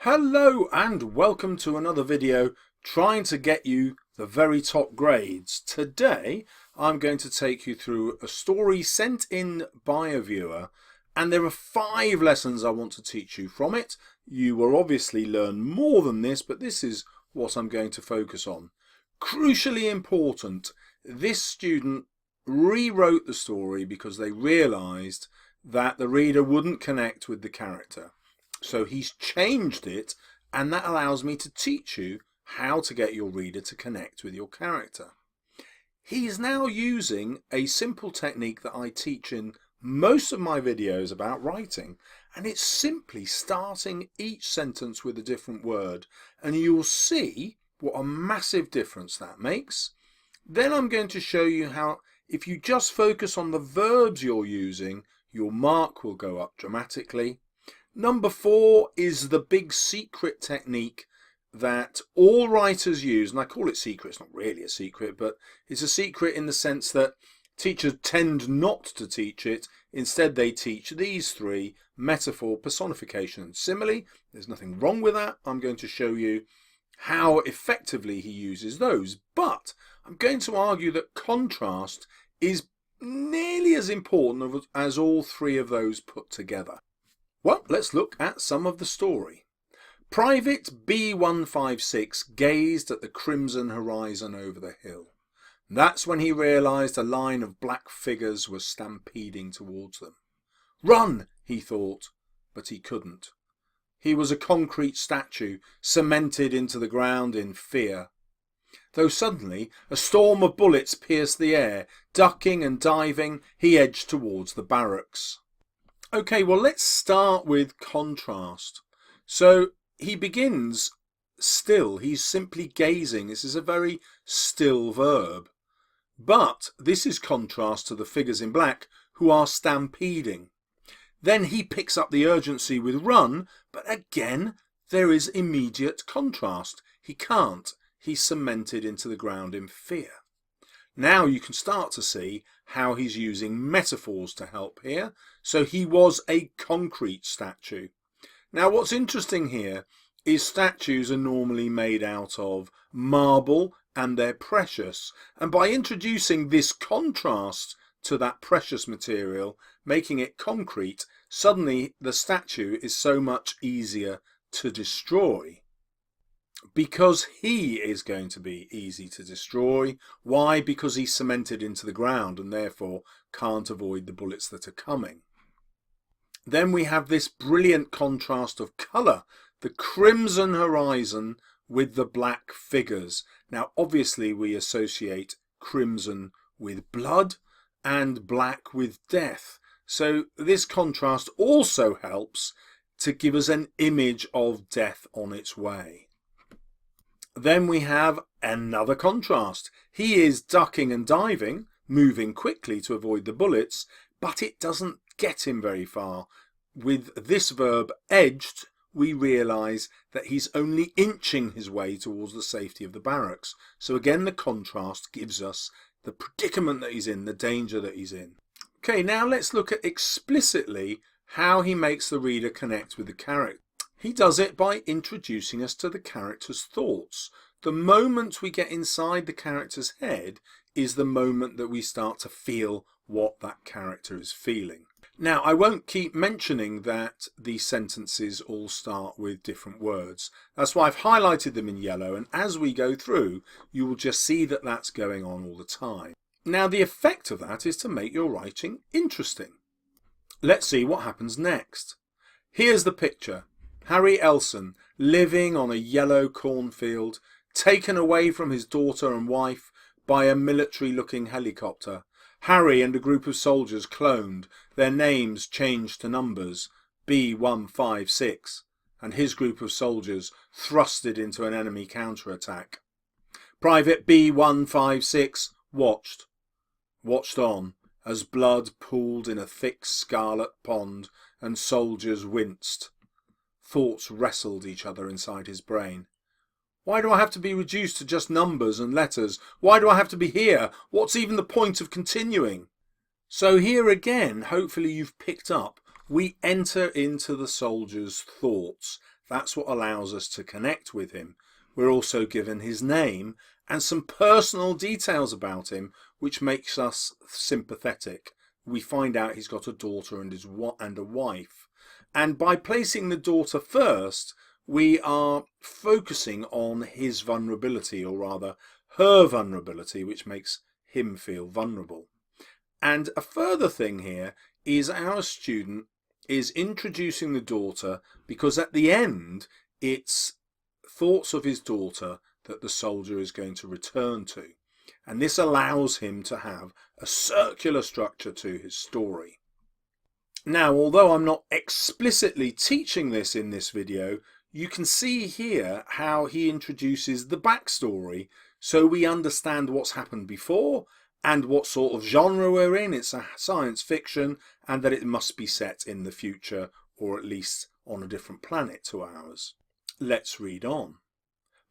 Hello and welcome to another video trying to get you the very top grades. Today I'm going to take you through a story sent in by a viewer, and there are 5 lessons I want to teach you from it. You will obviously learn more than this, but this is what I'm going to focus on. Crucially important, this student rewrote the story because they realised that the reader wouldn't connect with the character. So he's changed it, and that allows me to teach you how to get your reader to connect with your character. He's now using a simple technique that I teach in most of my videos about writing, and it's simply starting each sentence with a different word, and you'll see what a massive difference that makes. Then I'm going to show you how, if you just focus on the verbs you're using, your mark will go up dramatically. Number 4 is the big secret technique that all writers use, and I call it secret. It's not really a secret, but it's a secret in the sense that teachers tend not to teach it. Instead, they teach these 3: metaphor, personification, and simile. There's nothing wrong with that. I'm going to show you how effectively he uses those, but I'm going to argue that contrast is nearly as important as all 3 of those put together. Well, let's look at some of the story. Private B156 gazed at the crimson horizon over the hill. That's when he realised a line of black figures was stampeding towards them. Run, he thought, but he couldn't. He was a concrete statue, cemented into the ground in fear. Though suddenly a storm of bullets pierced the air. Ducking and diving, he edged towards the barracks. Okay, well, let's start with contrast. So he begins still. He's simply gazing. This is a very still verb. But this is contrast to the figures in black who are stampeding. Then he picks up the urgency with run, but again there is immediate contrast. He can't. He's cemented into the ground in fear. Now you can start to see how he's using metaphors to help here. So he was a concrete statue. Now what's interesting here is statues are normally made out of marble and they're precious. And by introducing this contrast to that precious material, making it concrete, suddenly the statue is so much easier to destroy. Because he is going to be easy to destroy. Why? Because he's cemented into the ground and therefore can't avoid the bullets that are coming. Then we have this brilliant contrast of colour, the crimson horizon with the black figures. Now obviously we associate crimson with blood and black with death. So this contrast also helps to give us an image of death on its way. Then we have another contrast. He is ducking and diving, moving quickly to avoid the bullets, but it doesn't get him very far. With this verb edged, we realise that he's only inching his way towards the safety of the barracks. So again, the contrast gives us the predicament that he's in, the danger that he's in. Okay, now let's look at explicitly how he makes the reader connect with the character. He does it by introducing us to the character's thoughts. The moment we get inside the character's head is the moment that we start to feel what that character is feeling. Now, I won't keep mentioning that these sentences all start with different words. That's why I've highlighted them in yellow, and as we go through, you will just see that that's going on all the time. Now, the effect of that is to make your writing interesting. Let's see what happens next. Here's the picture. Harry Elson, living on a yellow cornfield, taken away from his daughter and wife by a military-looking helicopter. Harry and a group of soldiers cloned, their names changed to numbers, B156, and his group of soldiers thrusted into an enemy counterattack. Private B156 watched on, as blood pooled in a thick scarlet pond and soldiers winced. Thoughts wrestled each other inside his brain. Why do I have to be reduced to just numbers and letters? Why do I have to be here? What's even the point of continuing? So here again, hopefully you've picked up, we enter into the soldier's thoughts. That's what allows us to connect with him. We're also given his name and some personal details about him, which makes us sympathetic. We find out he's got a daughter and a wife. And by placing the daughter first, we are focusing on his vulnerability, or rather her vulnerability, which makes him feel vulnerable. And a further thing here is our student is introducing the daughter because at the end it's thoughts of his daughter that the soldier is going to return to. And this allows him to have a circular structure to his story. Now, although I'm not explicitly teaching this in this video, you can see here how he introduces the backstory so we understand what's happened before and what sort of genre we're in. It's a science fiction, and that it must be set in the future, or at least on a different planet to ours. Let's read on.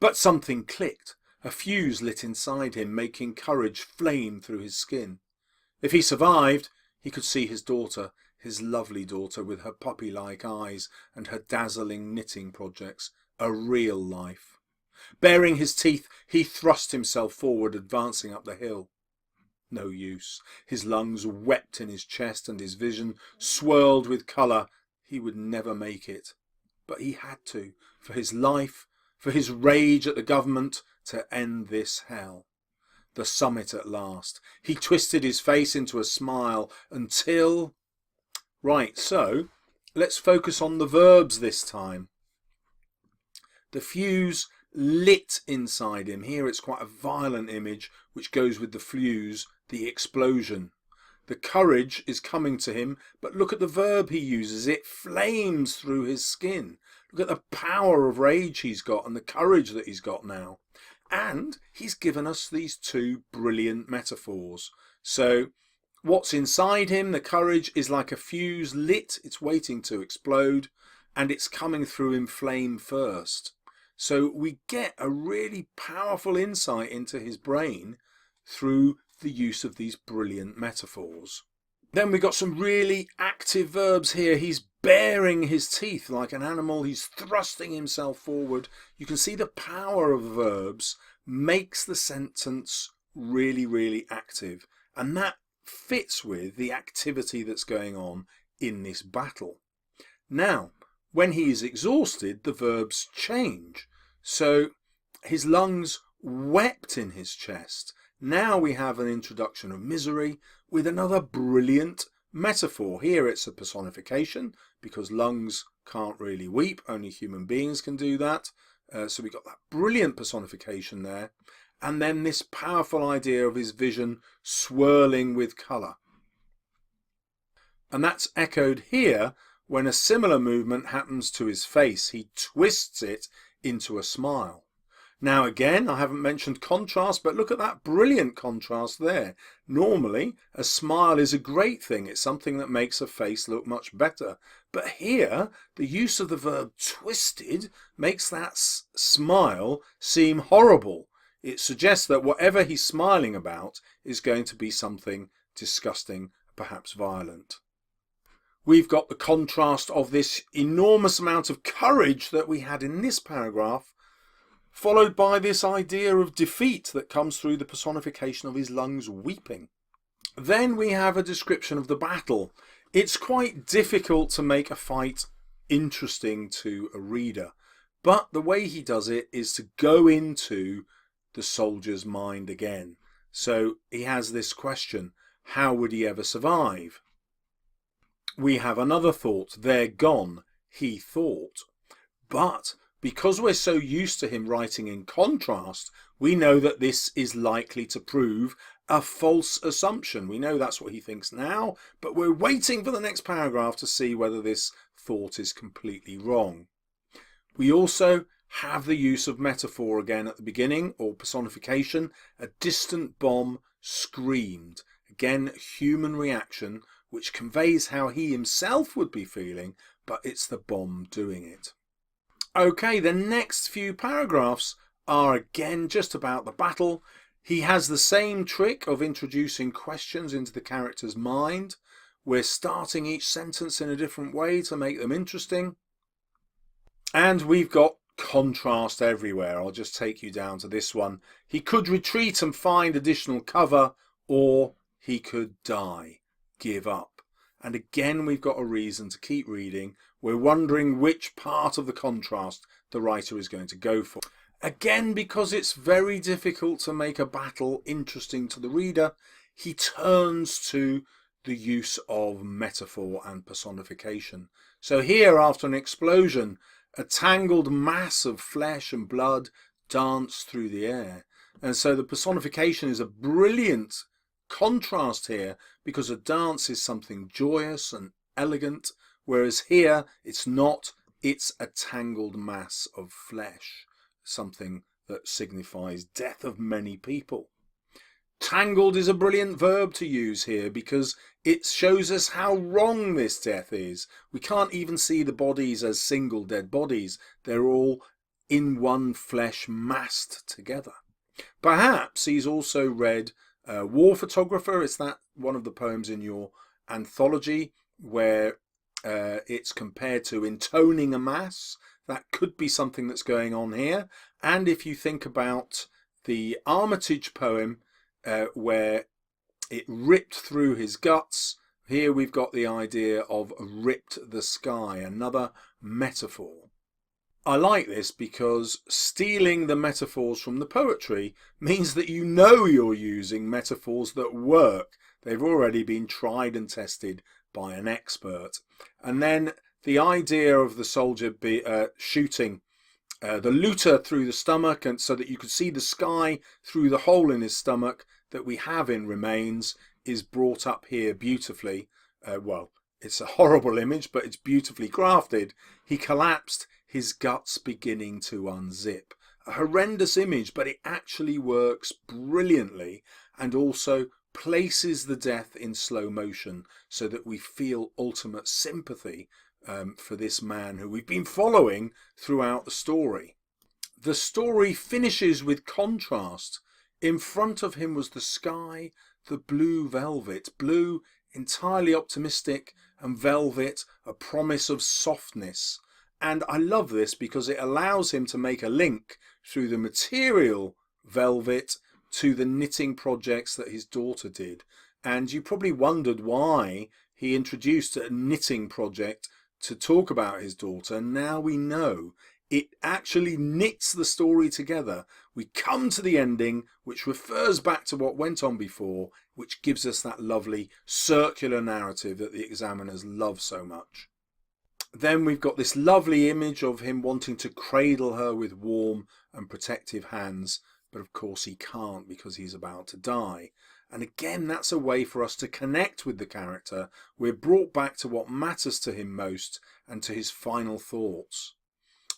But something clicked. A fuse lit inside him, making courage flame through his skin. If he survived, he could see his daughter, his lovely daughter with her puppy-like eyes and her dazzling knitting projects, a real life. Baring his teeth, he thrust himself forward, advancing up the hill. No use. His lungs wept in his chest and his vision swirled with colour. He would never make it. But he had to, for his life, for his rage at the government, to end this hell. The summit at last. He twisted his face into a smile until... Right, so let's focus on the verbs this time. The fuse lit inside him. Here it's quite a violent image which goes with the fuse, the explosion. The courage is coming to him, but look at the verb he uses. It flames through his skin. Look at the power of rage he's got and the courage that he's got now. And he's given us these two brilliant metaphors. So what's inside him, the courage, is like a fuse lit. It's waiting to explode, and it's coming through in flame first. So we get a really powerful insight into his brain through the use of these brilliant metaphors. Then we've got some really active verbs here. He's baring his teeth like an animal. He's thrusting himself forward. You can see the power of verbs makes the sentence really, really active. And that fits with the activity that's going on in this battle. Now, when he is exhausted, the verbs change. So his lungs wept in his chest. Now we have an introduction of misery with another brilliant metaphor. Here it's a personification because lungs can't really weep, only human beings can do that. So we got that brilliant personification there. And then this powerful idea of his vision swirling with colour. And that's echoed here when a similar movement happens to his face. He twists it into a smile. Now again, I haven't mentioned contrast, but look at that brilliant contrast there. Normally, a smile is a great thing. It's something that makes a face look much better. But here, the use of the verb twisted makes that smile seem horrible. It suggests that whatever he's smiling about is going to be something disgusting, perhaps violent. We've got the contrast of this enormous amount of courage that we had in this paragraph, followed by this idea of defeat that comes through the personification of his lungs weeping. Then we have a description of the battle. It's quite difficult to make a fight interesting to a reader, but the way he does it is to go into the soldier's mind again. So he has this question, how would he ever survive? We have another thought, they're gone, he thought. But because we're so used to him writing in contrast, we know that this is likely to prove a false assumption. We know that's what he thinks now, but we're waiting for the next paragraph to see whether this thought is completely wrong. We also have the use of metaphor again at the beginning, or personification. A distant bomb screamed. Again, human reaction, which conveys how he himself would be feeling, but it's the bomb doing it. Okay, the next few paragraphs are again just about the battle. He has the same trick of introducing questions into the character's mind. We're starting each sentence in a different way to make them interesting. And we've got contrast everywhere. I'll just take you down to this one. He could retreat and find additional cover, or he could die, give up. And again, we've got a reason to keep reading. We're wondering which part of the contrast the writer is going to go for. Again, because it's very difficult to make a battle interesting to the reader, he turns to the use of metaphor and personification. So here, after an explosion, a tangled mass of flesh and blood danced through the air. And so the personification is a brilliant contrast here, because a dance is something joyous and elegant, whereas here it's not, it's a tangled mass of flesh, something that signifies death of many people. Tangled is a brilliant verb to use here because it shows us how wrong this death is. We can't even see the bodies as single dead bodies. They're all in one flesh massed together. Perhaps he's also read War Photographer. It's that one of the poems in your anthology where it's compared to intoning a mass. That could be something that's going on here. And if you think about the Armitage poem, where it ripped through his guts, here we've got the idea of ripped the sky, another metaphor. I like this because stealing the metaphors from the poetry means that you know you're using metaphors that work. They've already been tried and tested by an expert. And then the idea of the soldier shooting the looter through the stomach, and so that you could see the sky through the hole in his stomach that we have in Remains, is brought up here beautifully. Well, it's a horrible image, but it's beautifully crafted. He collapsed, his guts beginning to unzip. A horrendous image, but it actually works brilliantly, and also places the death in slow motion so that we feel ultimate sympathy for this man who we've been following throughout the story. The story finishes with contrast. In front of him was the sky, the blue velvet, blue entirely optimistic, and velvet a promise of softness. And I love this because it allows him to make a link through the material velvet to the knitting projects that his daughter did. And you probably wondered why he introduced a knitting project to talk about his daughter. Now we know. It actually knits the story together. We come to the ending, which refers back to what went on before, which gives us that lovely circular narrative that the examiners love so much. Then we've got this lovely image of him wanting to cradle her with warm and protective hands, but of course he can't because he's about to die. And again, that's a way for us to connect with the character. We're brought back to what matters to him most and to his final thoughts.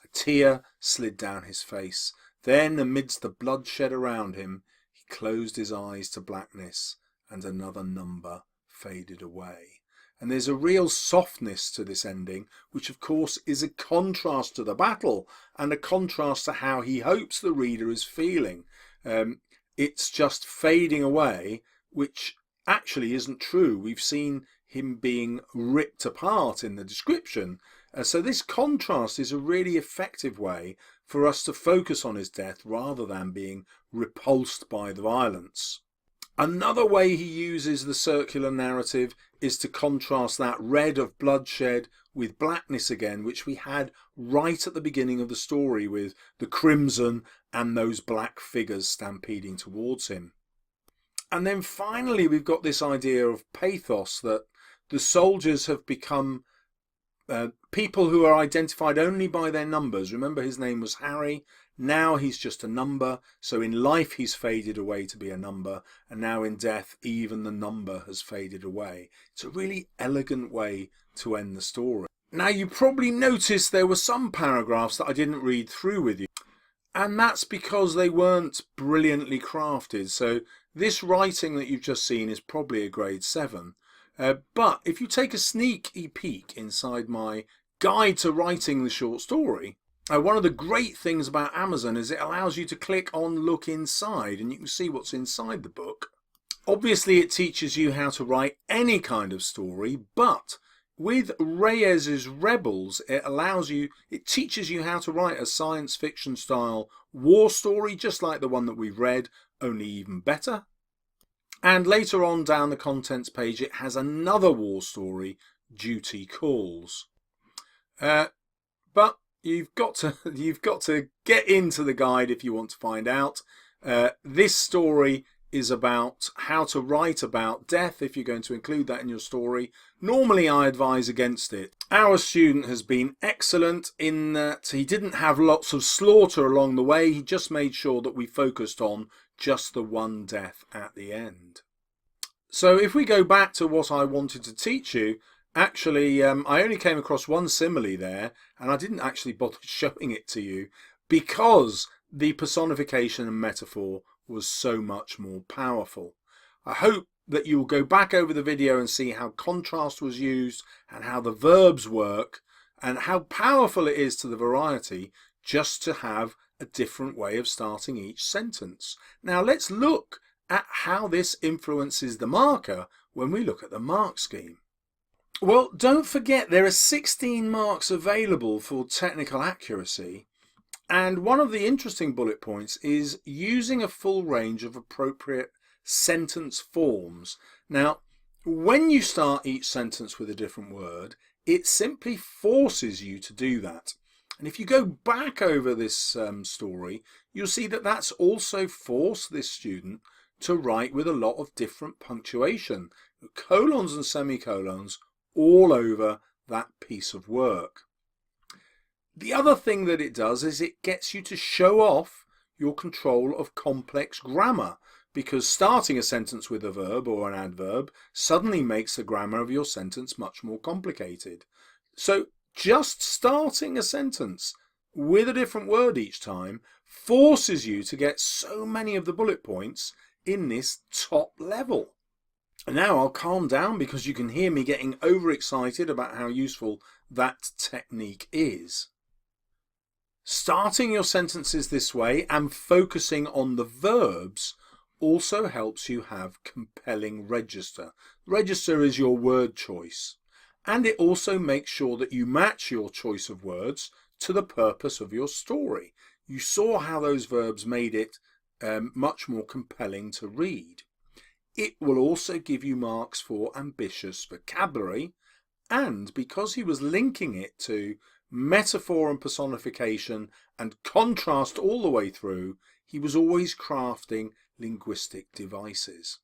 A tear slid down his face. Then, amidst the bloodshed around him, he closed his eyes to blackness, and another number faded away. And there's a real softness to this ending, which of course is a contrast to the battle and a contrast to how he hopes the reader is feeling. It's just fading away, which actually isn't true. We've seen him being ripped apart in the description. So this contrast is a really effective way for us to focus on his death rather than being repulsed by the violence. Another way he uses the circular narrative is to contrast that red of bloodshed with blackness again, which we had right at the beginning of the story with the crimson and those black figures stampeding towards him. And then finally we've got this idea of pathos, that the soldiers have become people who are identified only by their numbers. Remember, his name was Harry. Now he's just a number. So in life he's faded away to be a number, and now in death even the number has faded away. It's a really elegant way to end the story. Now you probably noticed there were some paragraphs that I didn't read through with you, and that's because they weren't brilliantly crafted. So this writing that you've just seen is probably a grade 7. But if you take a sneaky peek inside my guide to writing the short story, one of the great things about Amazon is it allows you to click on look inside, and you can see what's inside the book. Obviously it teaches you how to write any kind of story, but with Reyes's Rebels, it teaches you how to write a science fiction style war story, just like the one that we've read, only even better. And later on down the contents page, it has another war story, Duty Calls. But you've got to get into the guide if you want to find out. This story is about how to write about death if you're going to include that in your story. Normally I advise against it. Our student has been excellent in that he didn't have lots of slaughter along the way. He just made sure that we focused on just the one death at the end. So if we go back to what I wanted to teach you, actually I only came across one simile there, and I didn't actually bother showing it to you because the personification and metaphor was so much more powerful. I hope that you'll go back over the video and see how contrast was used and how the verbs work and how powerful it is to the variety just to have a different way of starting each sentence. Now let's look at how this influences the marker when we look at the mark scheme. Well, don't forget there are 16 marks available for technical accuracy. And one of the interesting bullet points is using a full range of appropriate sentence forms. Now, when you start each sentence with a different word, it simply forces you to do that. And if you go back over this story, you'll see that that's also forced this student to write with a lot of different punctuation, colons and semicolons all over that piece of work. The other thing that it does is it gets you to show off your control of complex grammar, because starting a sentence with a verb or an adverb suddenly makes the grammar of your sentence much more complicated. So just starting a sentence with a different word each time forces you to get so many of the bullet points in this top level. And now I'll calm down because you can hear me getting overexcited about how useful that technique is. Starting your sentences this way and focusing on the verbs also helps you have compelling register. Register is your word choice, and it also makes sure that you match your choice of words to the purpose of your story. You saw how those verbs made it much more compelling to read. It will also give you marks for ambitious vocabulary, and because he was linking it to metaphor and personification and contrast all the way through, he was always crafting linguistic devices.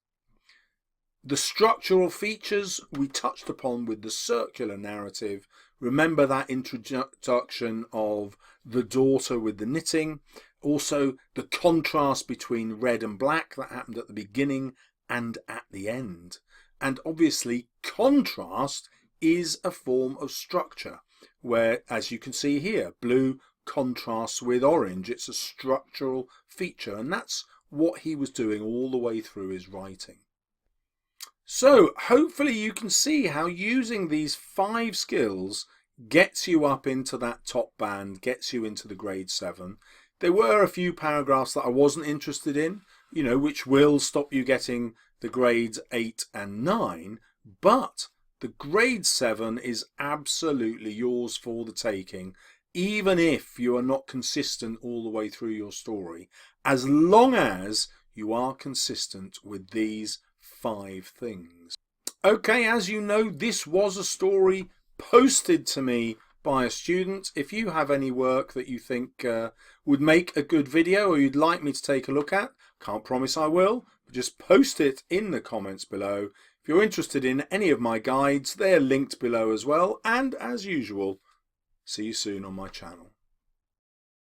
The structural features we touched upon with the circular narrative. Remember that introduction of the daughter with the knitting, also the contrast between red and black that happened at the beginning and at the end. And obviously contrast is a form of structure, where, as you can see here, blue contrasts with orange. It's a structural feature, and that's what he was doing all the way through his writing. So hopefully you can see how using these 5 skills gets you up into that top band, gets you into the grade 7. There were a few paragraphs that I wasn't interested in, which will stop you getting the grades 8 and 9, but the grade 7 is absolutely yours for the taking, even if you are not consistent all the way through your story, as long as you are consistent with these 5 things. Okay, as you know, this was a story posted to me by a student. If you have any work that you think would make a good video or you'd like me to take a look at, can't promise I will, but just post it in the comments below. If you're interested in any of my guides, they're linked below as well, and as usual, see you soon on my channel.